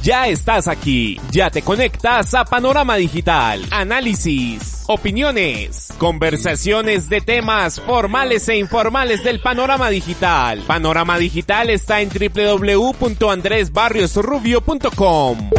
Ya estás aquí, ya te conectas a Panorama Digital, análisis, opiniones, conversaciones de temas formales e informales del panorama digital. Panorama Digital está en www.andresbarriosrubio.com.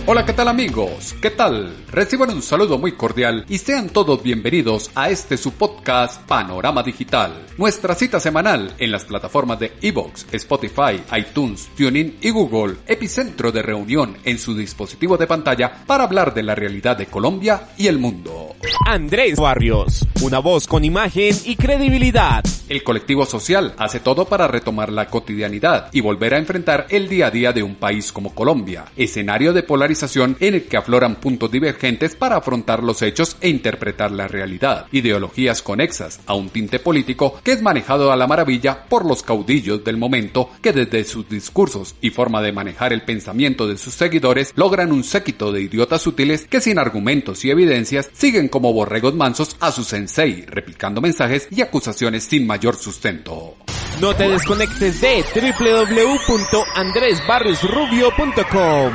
Hola, ¿qué tal amigos? ¿Qué tal? Reciban un saludo muy cordial y sean todos bienvenidos a su podcast Panorama Digital. Nuestra cita semanal en las plataformas de iVoox, Spotify, iTunes, TuneIn y Google, epicentro de reunión en su dispositivo de pantalla para hablar de la realidad de Colombia y el mundo. Andrés Barrios, una voz con imagen y credibilidad. El colectivo social hace todo para retomar la cotidianidad y volver a enfrentar el día a día de un país como Colombia, escenario de polarización en el que afloran puntos divergentes para afrontar los hechos e interpretar la realidad, ideologías conexas a un tinte político que es manejado a la maravilla por los caudillos del momento que desde sus discursos y forma de manejar el pensamiento de sus seguidores logran un séquito de idiotas sutiles que sin argumentos y evidencias siguen como borregos mansos a su sensei, replicando mensajes y acusaciones sin mayor sustento. No te desconectes de www.andresbarriosrubio.com.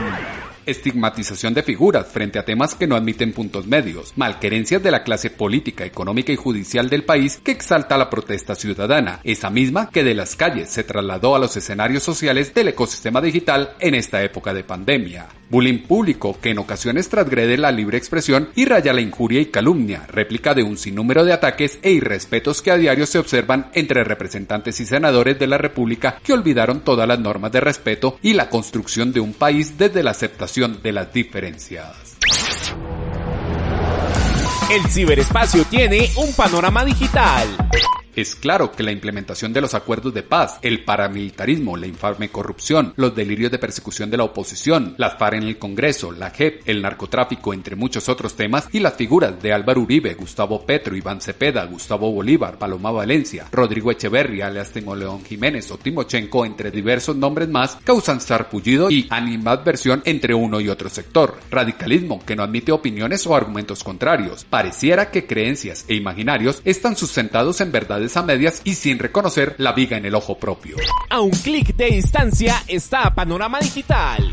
Estigmatización de figuras frente a temas que no admiten puntos medios, malquerencias de la clase política, económica y judicial del país que exalta la protesta ciudadana, esa misma que de las calles se trasladó a los escenarios sociales del ecosistema digital en esta época de pandemia. Bullying público que en ocasiones transgrede la libre expresión y raya la injuria y calumnia, réplica de un sinnúmero de ataques e irrespetos que a diario se observan entre representantes y senadores de la República que olvidaron todas las normas de respeto y la construcción de un país desde la aceptación de las diferencias. El ciberespacio tiene un panorama digital. Es claro que la implementación de los acuerdos de paz, el paramilitarismo, la infame corrupción, los delirios de persecución de la oposición, las FARC en el Congreso, la JEP, el narcotráfico, entre muchos otros temas, y las figuras de Álvaro Uribe, Gustavo Petro, Iván Cepeda, Gustavo Bolívar, Paloma Valencia, Rodrigo Echeverría, alias León Jiménez o Timochenko, entre diversos nombres más, causan sarpullido y animadversión entre uno y otro sector. Radicalismo que no admite opiniones o argumentos contrarios. Pareciera que creencias e imaginarios están sustentados en verdades a medias y sin reconocer la viga en el ojo propio. A un clic de distancia está Panorama Digital.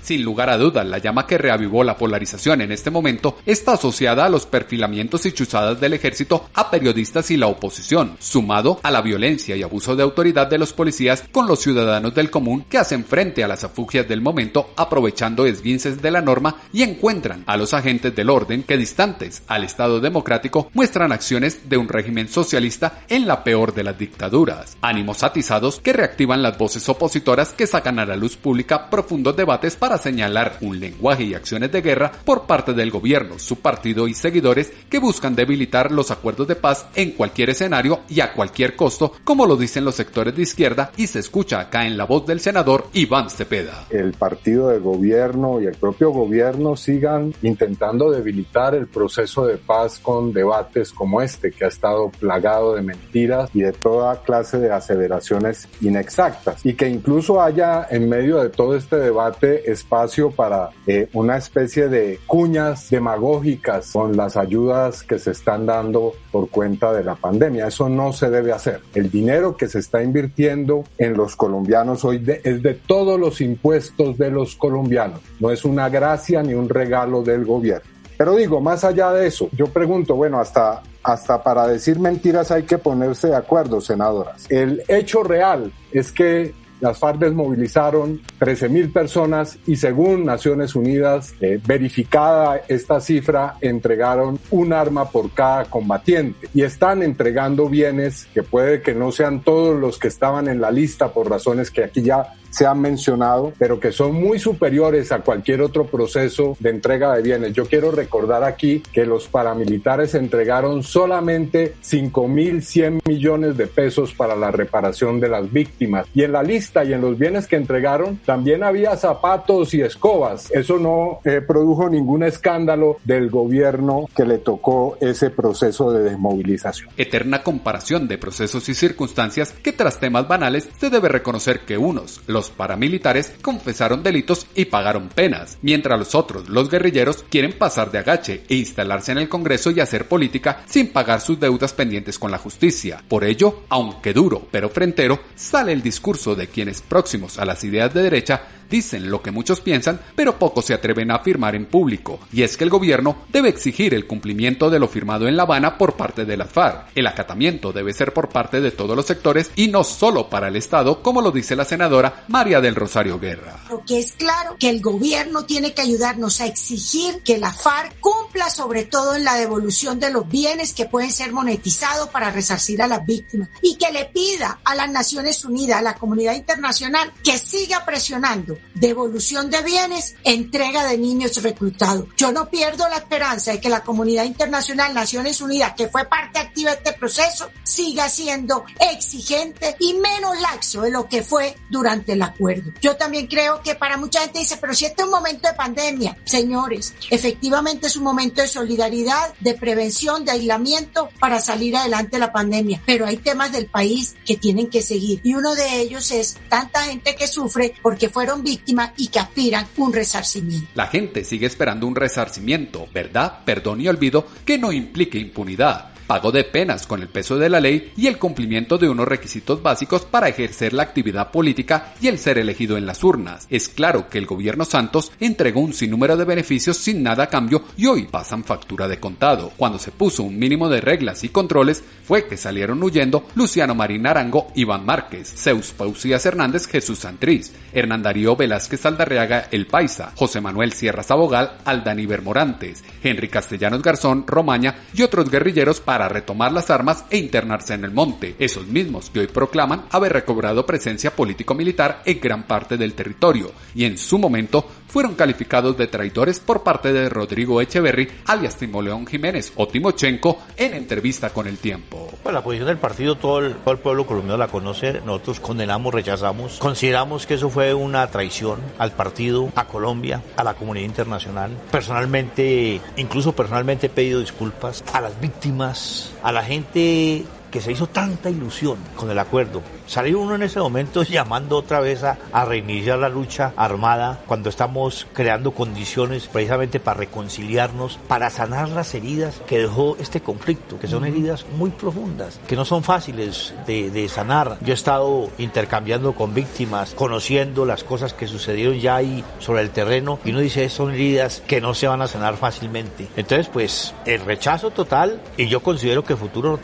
Sin lugar a dudas, la llama que reavivó la polarización en este momento está asociada a los perfilamientos y chuzadas del ejército a periodistas y la oposición, sumado a la violencia y abuso de autoridad de los policías con los ciudadanos del común que hacen frente a las afugias del momento aprovechando esguinces de la norma y encuentran a los agentes del orden que distantes al Estado democrático muestran acciones de un régimen socialista en la peor de las dictaduras. Ánimos atizados que reactivan las voces opositoras que sacan a la luz pública profundos debates para señalar un lenguaje y acciones de guerra por parte del gobierno, su partido y seguidores que buscan debilitar los acuerdos de paz en cualquier escenario y a cualquier costo, como lo dicen los sectores de izquierda y se escucha acá en la voz del senador Iván Cepeda. El partido de gobierno y el propio gobierno sigan intentando debilitar el proceso de paz con debates como este, que ha estado plagado de mentiras y de toda clase de aseveraciones inexactas, y que incluso haya en medio de todo este debate espacio para una especie de cuñas demagógicas con las ayudas que se están dando por cuenta de la pandemia. Eso no se debe hacer. El dinero que se está invirtiendo en los colombianos hoy es de todos los impuestos de los colombianos. No es una gracia ni un regalo del gobierno. Pero digo, más allá de eso, yo pregunto, bueno, hasta para decir mentiras hay que ponerse de acuerdo, senadoras. El hecho real es que las FARC desmovilizaron 13.000 personas y según Naciones Unidas, verificada esta cifra, entregaron un arma por cada combatiente y están entregando bienes que puede que no sean todos los que estaban en la lista por razones que aquí ya se han mencionado, pero que son muy superiores a cualquier otro proceso de entrega de bienes. Yo quiero recordar aquí que los paramilitares entregaron solamente 5.100 millones de pesos para la reparación de las víctimas. Y en la lista y en los bienes que entregaron también había zapatos y escobas. Eso no produjo ningún escándalo del gobierno que le tocó ese proceso de desmovilización. Eterna comparación de procesos y circunstancias que tras temas banales se debe reconocer que unos, los paramilitares, confesaron delitos y pagaron penas, mientras los otros, los guerrilleros, quieren pasar de agache e instalarse en el Congreso y hacer política sin pagar sus deudas pendientes con la justicia. Por ello, aunque duro pero frentero, sale el discurso de quienes próximos a las ideas de derecha dicen lo que muchos piensan, pero pocos se atreven a afirmar en público, y es que el gobierno debe exigir el cumplimiento de lo firmado en La Habana por parte de las FARC. El acatamiento debe ser por parte de todos los sectores y no solo para el Estado, como lo dice la senadora María del Rosario Guerra. Porque es claro que el gobierno tiene que ayudarnos a exigir que la FARC cumpla sobre todo en la devolución de los bienes que pueden ser monetizados para resarcir a las víctimas, y que le pida a las Naciones Unidas, a la comunidad internacional, que siga presionando devolución de bienes, entrega de niños reclutados. Yo no pierdo la esperanza de que la comunidad internacional, Naciones Unidas, que fue parte activa de este proceso, siga siendo exigente y menos laxo de lo que fue durante el acuerdo. Yo también creo que para mucha gente dice, pero si este es un momento de pandemia, señores, efectivamente es un momento de solidaridad, de prevención, de aislamiento para salir adelante de la pandemia, pero hay temas del país que tienen que seguir, y uno de ellos es tanta gente que sufre porque fueron víctimas y que aspiran un resarcimiento. La gente sigue esperando un resarcimiento, verdad, perdón y olvido que no implique impunidad, pago de penas con el peso de la ley y el cumplimiento de unos requisitos básicos para ejercer la actividad política y el ser elegido en las urnas. Es claro que el gobierno Santos entregó un sinnúmero de beneficios sin nada a cambio y hoy pasan factura de contado. Cuando se puso un mínimo de reglas y controles fue que salieron huyendo Luciano Marín Arango, Iván Márquez, Zeus Pausías Hernández, Jesús Santriz, Hernán Darío Velázquez Aldarriaga, El Paisa, José Manuel Sierra Sabogal, Aldaníver Morantes, Henry Castellanos Garzón, Romaña y otros guerrilleros para retomar las armas e internarse en el monte, esos mismos que hoy proclaman haber recobrado presencia político-militar en gran parte del territorio, y en su momento fueron calificados de traidores por parte de Rodrigo Echeverry, alias Timoleón Jiménez o Timochenko, en entrevista con El Tiempo. Bueno, la posición del partido todo el pueblo colombiano la conoce, nosotros condenamos, rechazamos, consideramos que eso fue una traición al partido, a Colombia, a la comunidad internacional. Personalmente, incluso personalmente he pedido disculpas a las víctimas, a la gente que se hizo tanta ilusión con el acuerdo. Salir uno en ese momento llamando otra vez a reiniciar la lucha armada cuando estamos creando condiciones precisamente para reconciliarnos, para sanar las heridas que dejó este conflicto, que son heridas muy profundas, que no son fáciles de sanar. Yo he estado intercambiando con víctimas, conociendo las cosas que sucedieron ya ahí sobre el terreno, y uno dice, son heridas que no se van a sanar fácilmente. Entonces, pues, el rechazo total, y yo considero que futuro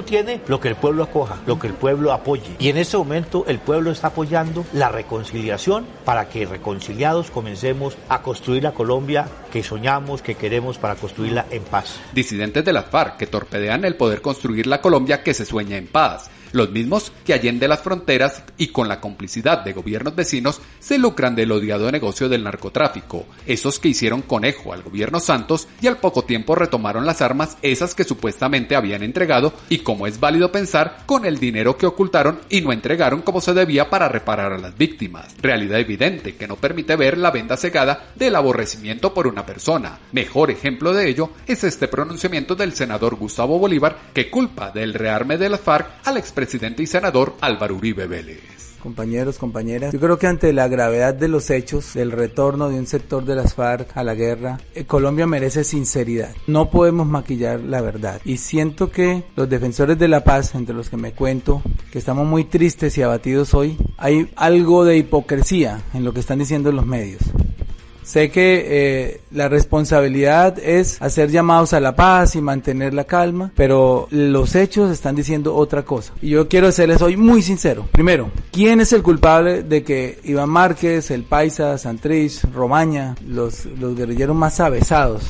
tiene lo que el pueblo acoja, lo que el pueblo apoye. Y en este momento el pueblo está apoyando la reconciliación para que reconciliados comencemos a construir la Colombia que soñamos, que queremos, para construirla en paz. Disidentes de las FARC que torpedean el poder construir la Colombia que se sueña en paz. Los mismos que allende las fronteras y con la complicidad de gobiernos vecinos se lucran del odiado negocio del narcotráfico. Esos que hicieron conejo al gobierno Santos y al poco tiempo retomaron las armas, esas que supuestamente habían entregado, y como es válido pensar, con el dinero que ocultaron y no entregaron como se debía para reparar a las víctimas. Realidad evidente que no permite ver la venda cegada del aborrecimiento por una persona. Mejor ejemplo de ello es este pronunciamiento del senador Gustavo Bolívar, que culpa del rearme de las FARC al expresidente y senador Álvaro Uribe Vélez. Compañeros, compañeras, yo creo que ante la gravedad de los hechos, del retorno de un sector de las FARC a la guerra, Colombia merece sinceridad. No podemos maquillar la verdad. Y siento que los defensores de la paz, entre los que me cuento, que estamos muy tristes y abatidos hoy, hay algo de hipocresía en lo que están diciendo los medios. Sé que la responsabilidad es hacer llamados a la paz y mantener la calma, pero los hechos están diciendo otra cosa. Y yo quiero serles hoy muy sincero. Primero, ¿quién es el culpable de que Iván Márquez, El Paisa, Santriz, Romaña, los guerrilleros más avesados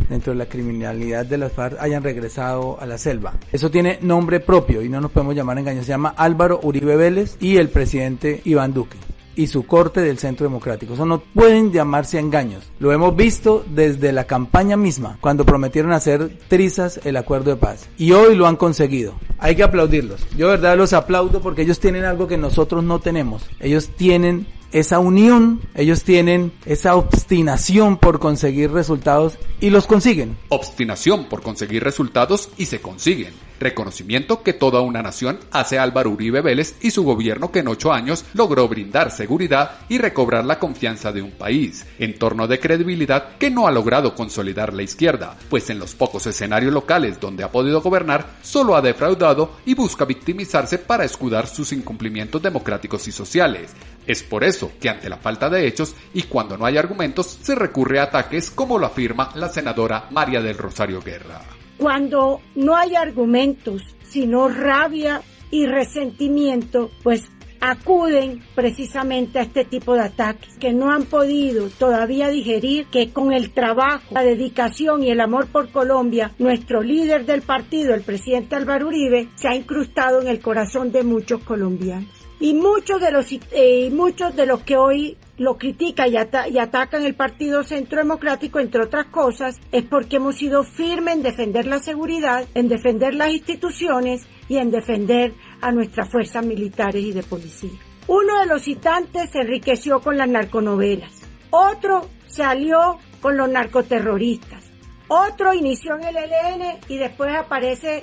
dentro de la criminalidad de las FARC hayan regresado a la selva? Eso tiene nombre propio y no nos podemos llamar engaños. Se llama Álvaro Uribe Vélez y el presidente Iván Duque y su corte del Centro Democrático. Eso no pueden llamarse engaños. Lo hemos visto desde la campaña misma, cuando prometieron hacer trizas el acuerdo de paz. Y hoy lo han conseguido. Hay que aplaudirlos. Yo de verdad los aplaudo porque ellos tienen algo que nosotros no tenemos. Ellos tienen esa unión, ellos tienen esa obstinación por conseguir resultados y los consiguen. Obstinación por conseguir resultados y se consiguen. Reconocimiento que toda una nación hace a Álvaro Uribe Vélez y su gobierno que en 8 años logró brindar seguridad y recobrar la confianza de un país, entorno de credibilidad que no ha logrado consolidar la izquierda, pues en los pocos escenarios locales donde ha podido gobernar, solo ha defraudado y busca victimizarse para escudar sus incumplimientos democráticos y sociales. Es por eso que ante la falta de hechos y cuando no hay argumentos se recurre a ataques como lo afirma la senadora María del Rosario Guerra. Cuando no hay argumentos, sino rabia y resentimiento, pues acuden precisamente a este tipo de ataques, que no han podido todavía digerir que con el trabajo, la dedicación y el amor por Colombia, nuestro líder del partido, el presidente Álvaro Uribe, se ha incrustado en el corazón de muchos colombianos. Y muchos de los que hoy lo critican y atacan el Partido Centro Democrático, entre otras cosas, es porque hemos sido firmes en defender la seguridad, en defender las instituciones y en defender a nuestras fuerzas militares y de policía. Uno de los citantes se enriqueció con las narconovelas, otro se alió con los narcoterroristas, otro inició en el ELN y después aparece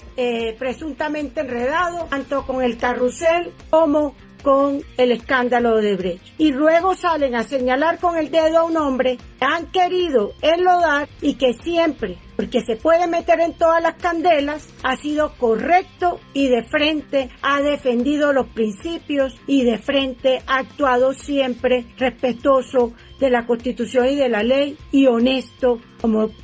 presuntamente enredado tanto con el carrusel como con el escándalo de Odebrecht. Y luego salen a señalar con el dedo a un hombre que han querido enlodar y que siempre, porque se puede meter en todas las candelas, ha sido correcto y de frente ha defendido los principios y de frente ha actuado siempre respetuoso de la Constitución y de la ley y honesto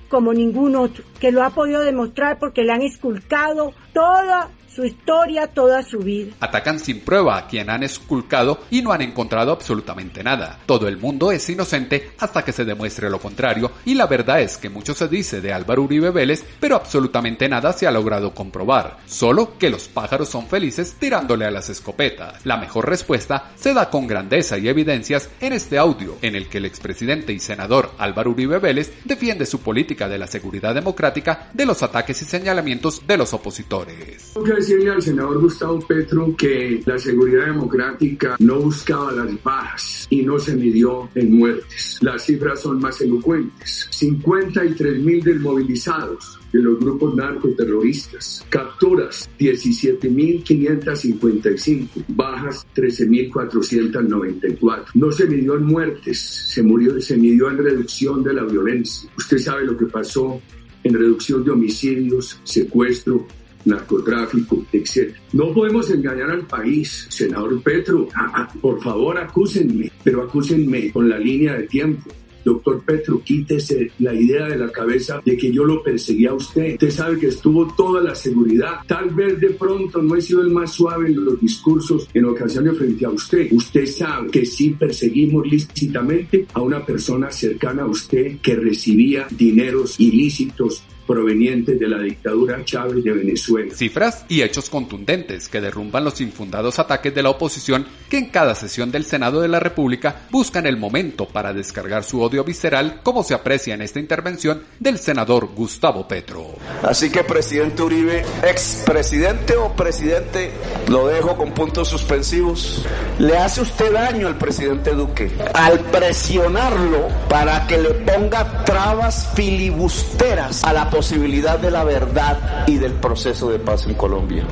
como ningún otro, que lo ha podido demostrar porque le han esculcado toda su historia, toda su vida. Atacan sin prueba a quien han esculcado y no han encontrado absolutamente nada. Todo el mundo es inocente hasta que se demuestre lo contrario y la verdad es que mucho se dice de Álvaro Uribe Vélez, pero absolutamente nada se ha logrado comprobar. Solo que los pájaros son felices tirándole a las escopetas. La mejor respuesta se da con grandeza y evidencias en este audio en el que el expresidente y senador Álvaro Uribe Vélez defiende su política de la seguridad democrática de los ataques y señalamientos de los opositores. Decirle al senador Gustavo Petro que la seguridad democrática no buscaba las bajas y no se midió en muertes. Las cifras son más elocuentes. 53.000 desmovilizados de los grupos narcoterroristas, capturas 17.555, bajas 13.494. No se midió en muertes, se midió en reducción de la violencia. Usted sabe lo que pasó en reducción de homicidios, secuestro, narcotráfico, etc. No podemos engañar al país, senador Petro. Por favor, acúsenme, pero acúsenme con la línea de tiempo. Doctor Petro, quítese la idea de la cabeza de que yo lo perseguía a usted. Usted sabe que estuvo toda la seguridad. Tal vez de pronto no he sido el más suave en los discursos en ocasiones frente a usted. Usted sabe que sí perseguimos lícitamente a una persona cercana a usted que recibía dineros ilícitos provenientes de la dictadura Chávez de Venezuela. Cifras y hechos contundentes que derrumban los infundados ataques de la oposición que en cada sesión del Senado de la República buscan el momento para descargar su odio visceral, como se aprecia en esta intervención del senador Gustavo Petro. Así que, presidente Uribe, expresidente o presidente, lo dejo con puntos suspensivos. Le hace usted daño al presidente Duque al presionarlo para que le ponga trabas filibusteras a la posibilidad de la verdad y del proceso de paz en Colombia.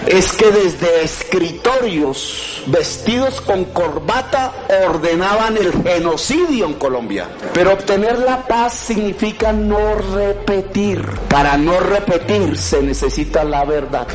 Es que desde escritorios vestidos con corbata ordenaban el genocidio en Colombia. Pero obtener la paz significa no repetir. Para no repetir se necesita la verdad.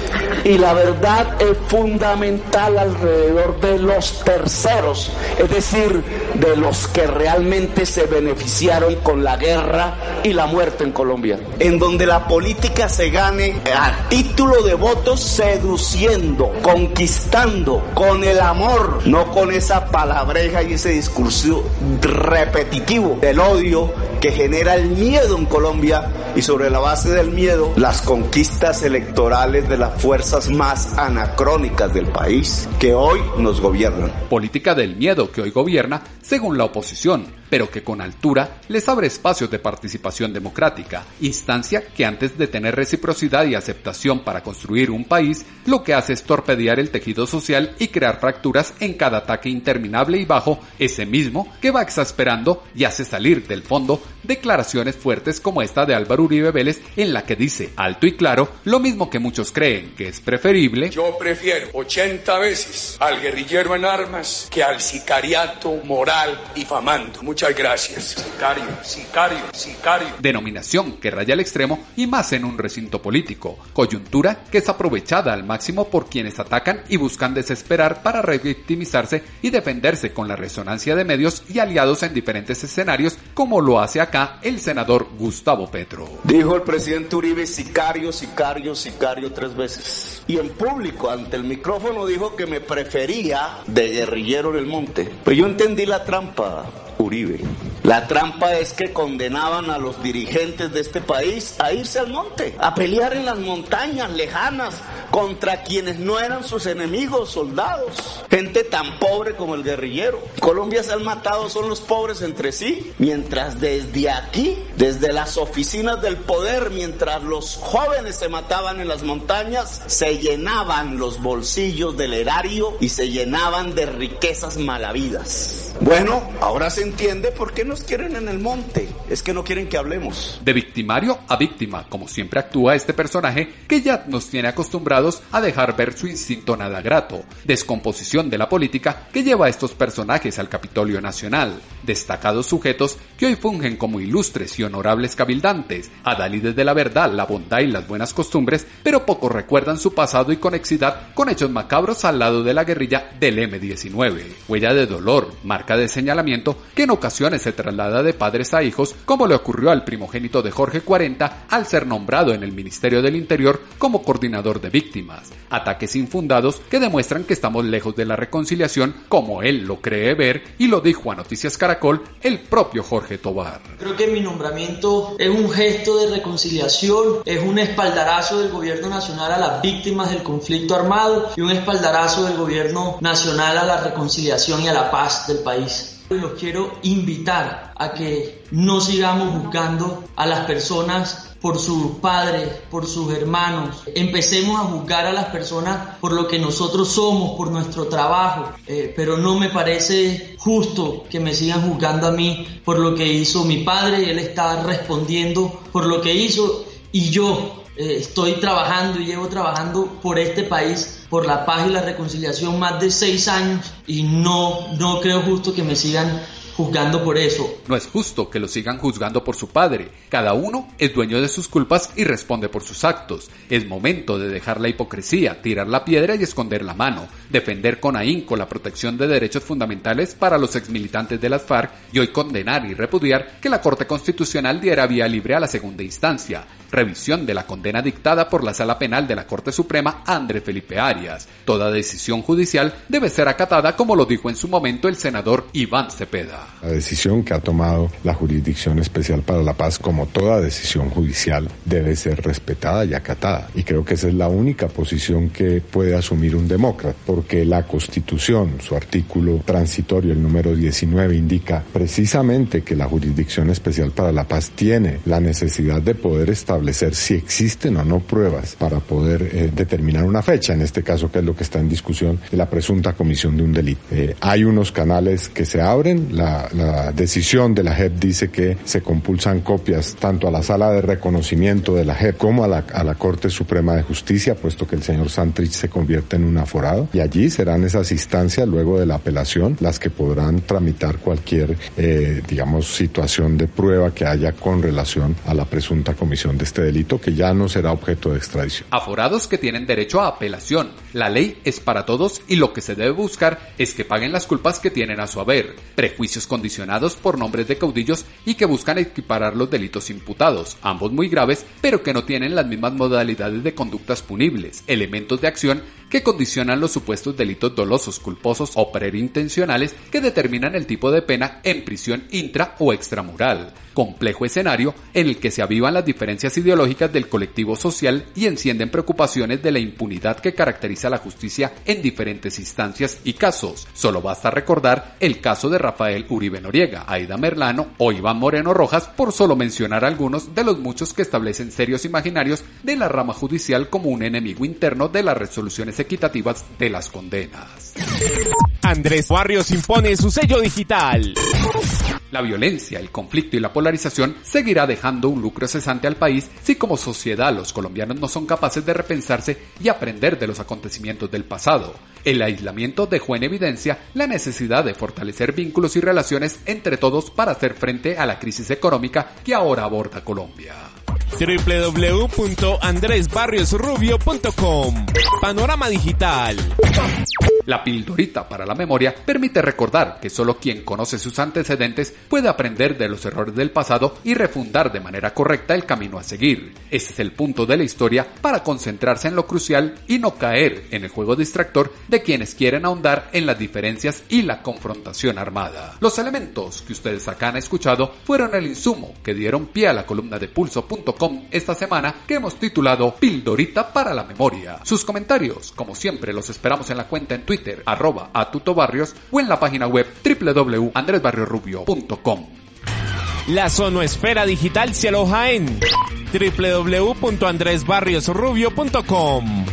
Y la verdad es fundamental alrededor de los terceros, es decir, de los que realmente se beneficiaron con la guerra y la muerte en Colombia. En donde la política se gane a título de votos seduciendo, conquistando, con el amor, no con esa palabreja y ese discurso repetitivo del odio que genera el miedo en Colombia y sobre la base del miedo las conquistas electorales de las fuerzas más anacrónicas del país que hoy nos gobiernan. Política del miedo que hoy gobierna según la oposición. pero que con altura les abre espacios de participación democrática, instancia que antes de tener reciprocidad y aceptación para construir un país, lo que hace es torpedear el tejido social y crear fracturas en cada ataque interminable y bajo, ese mismo que va exasperando y hace salir del fondo declaraciones fuertes como esta de Álvaro Uribe Vélez, en la que dice alto y claro lo mismo que muchos creen, que es preferible: yo prefiero 80 veces al guerrillero en armas que al sicariato moral difamando. Muchas gracias. Sicario, sicario, sicario. Denominación que raya al extremo y más en un recinto político, coyuntura que es aprovechada al máximo por quienes atacan y buscan desesperar para revictimizarse y defenderse con la resonancia de medios y aliados en diferentes escenarios, como lo hace acá el senador Gustavo Petro. Dijo el presidente Uribe: sicario, sicario, sicario 3 veces. Y en público, ante el micrófono, dijo que me prefería de guerrillero en el monte. Pues yo entendí la trampa, Uribe. La trampa es que condenaban a los dirigentes de este país a irse al monte, a pelear en las montañas lejanas contra quienes no eran sus enemigos, soldados, gente tan pobre como el guerrillero. Colombia se han matado son los pobres entre sí, mientras desde aquí, desde las oficinas del poder, mientras los jóvenes se mataban en las montañas, se llenaban los bolsillos del erario y se llenaban de riquezas malavidas. Bueno, ahora se entiende por qué nos quieren en el monte. Es que no quieren que hablemos. De victimario a víctima, como siempre actúa este personaje que ya nos tiene acostumbrados a dejar ver su instinto nada grato. Descomposición de la política que lleva a estos personajes al Capitolio Nacional. Destacados sujetos que hoy fungen como ilustres y honorables cabildantes, adálides de la verdad, la bondad y las buenas costumbres, pero pocos recuerdan su pasado y conexidad con hechos macabros al lado de la guerrilla del M-19. Huella de dolor, marca de señalamiento que en ocasiones se traslada de padres a hijos, como le ocurrió al primogénito de Jorge 40 al ser nombrado en el Ministerio del Interior como coordinador de víctimas. Ataques infundados que demuestran que estamos lejos de la reconciliación, como él lo cree ver y lo dijo a Noticias Caracol el propio Jorge Tobar. Creo que mi nombramiento es un gesto de reconciliación, es un espaldarazo del gobierno nacional a las víctimas del conflicto armado y un espaldarazo del gobierno nacional a la reconciliación y a la paz del país. Los quiero invitar a que no sigamos juzgando a las personas por sus padres, por sus hermanos. Empecemos a juzgar a las personas por lo que nosotros somos, por nuestro trabajo. Pero no me parece justo que me sigan juzgando a mí por lo que hizo mi padre. Él está respondiendo por lo que hizo y yo estoy trabajando y llevo trabajando por este país, por la paz y la reconciliación más de 6 años y no creo justo que me sigan juzgando por eso. No es justo que lo sigan juzgando por su padre. Cada uno es dueño de sus culpas y responde por sus actos. Es momento de dejar la hipocresía, tirar la piedra y esconder la mano, defender con ahínco la protección de derechos fundamentales para los exmilitantes de las FARC y hoy condenar y repudiar que la Corte Constitucional diera vía libre a la segunda instancia. Revisión de la condena dictada por la Sala Penal de la Corte Suprema a André Felipe Arias. Toda decisión judicial debe ser acatada, como lo dijo en su momento el senador Iván Cepeda. La decisión que ha tomado la Jurisdicción Especial para la Paz, como toda decisión judicial, debe ser respetada y acatada. Y creo que esa es la única posición que puede asumir un demócrata, porque la Constitución, su artículo transitorio, el número 19, indica precisamente que la Jurisdicción Especial para la Paz tiene la necesidad de poder establecer si existen o no pruebas para poder determinar una fecha, en este caso que es lo que está en discusión, de la presunta comisión de un delito. Hay unos canales que se abren, la decisión de la JEP dice que se compulsan copias tanto a la Sala de Reconocimiento de la JEP como a la Corte Suprema de Justicia, puesto que el señor Santrich se convierte en un aforado, y allí serán esas instancias luego de la apelación las que podrán tramitar cualquier situación de prueba que haya con relación a la presunta comisión de este delito, que ya no será objeto de extradición. Aforados que tienen derecho a apelación. La ley es para todos y lo que se debe buscar es que paguen las culpas que tienen a su haber. Prejuicios condicionados por nombres de caudillos y que buscan equiparar los delitos imputados, ambos muy graves, pero que no tienen las mismas modalidades de conductas punibles, elementos de acción que condicionan los supuestos delitos dolosos, culposos o preintencionales que determinan el tipo de pena en prisión intra o extramural. Complejo escenario en el que se avivan las diferencias ideológicas del colectivo social y encienden preocupaciones de la impunidad que caracteriza la justicia en diferentes instancias y casos. Solo basta recordar el caso de Rafael Uribe Noriega, Aida Merlano o Iván Moreno Rojas, por solo mencionar algunos de los muchos que establecen serios imaginarios de la rama judicial como un enemigo interno de las resoluciones equitativas de las condenas. Andrés Barrios impone su sello digital. La violencia, el conflicto y la polarización seguirá dejando un lucro cesante al país si como sociedad los colombianos no son capaces de repensarse y aprender de los acontecimientos del pasado. El aislamiento dejó en evidencia la necesidad de fortalecer vínculos y relaciones entre todos para hacer frente a la crisis económica que ahora aborda Colombia. www.andresbarriosrubio.com. Panorama Digital. La pildorita para la memoria permite recordar que solo quien conoce sus antecedentes puede aprender de los errores del pasado y refundar de manera correcta el camino a seguir. Ese es el punto de la historia para concentrarse en lo crucial y no caer en el juego distractor de quienes quieren ahondar en las diferencias y la confrontación armada. Los elementos que ustedes acá han escuchado fueron el insumo que dieron pie a la columna de Pulso.com esta semana que hemos titulado Pildorita para la memoria. Sus comentarios, como siempre, los esperamos en la cuenta en Twitter, @atutobarrios, o en la página web www.andresbarriosrubio.com. La Sonoesfera Digital se aloja en www.andresbarriosrubio.com.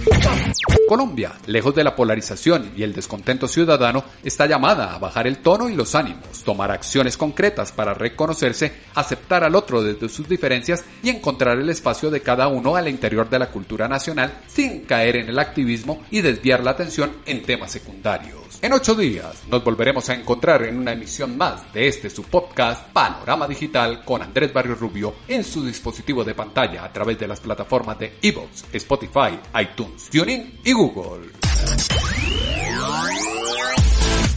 Colombia, lejos de la polarización y el descontento ciudadano, está llamada a bajar el tono y los ánimos, tomar acciones concretas para reconocerse, aceptar al otro desde sus diferencias y encontrar el espacio de cada uno al interior de la cultura nacional sin caer en el activismo y desviar la atención en temas secundarios. En 8 días nos volveremos a encontrar en una emisión más de su podcast Panorama Digital con Andrés Barrios Rubio en su dispositivo de pantalla a través de las plataformas de iVoox, Spotify, iTunes, TuneIn y Google.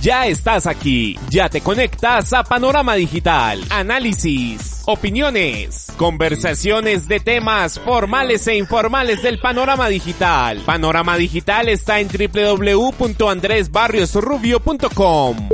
Ya estás aquí, ya te conectas a Panorama Digital, análisis, opiniones, conversaciones de temas formales e informales del panorama digital. Panorama Digital está en www.andresbarriosrubio.com.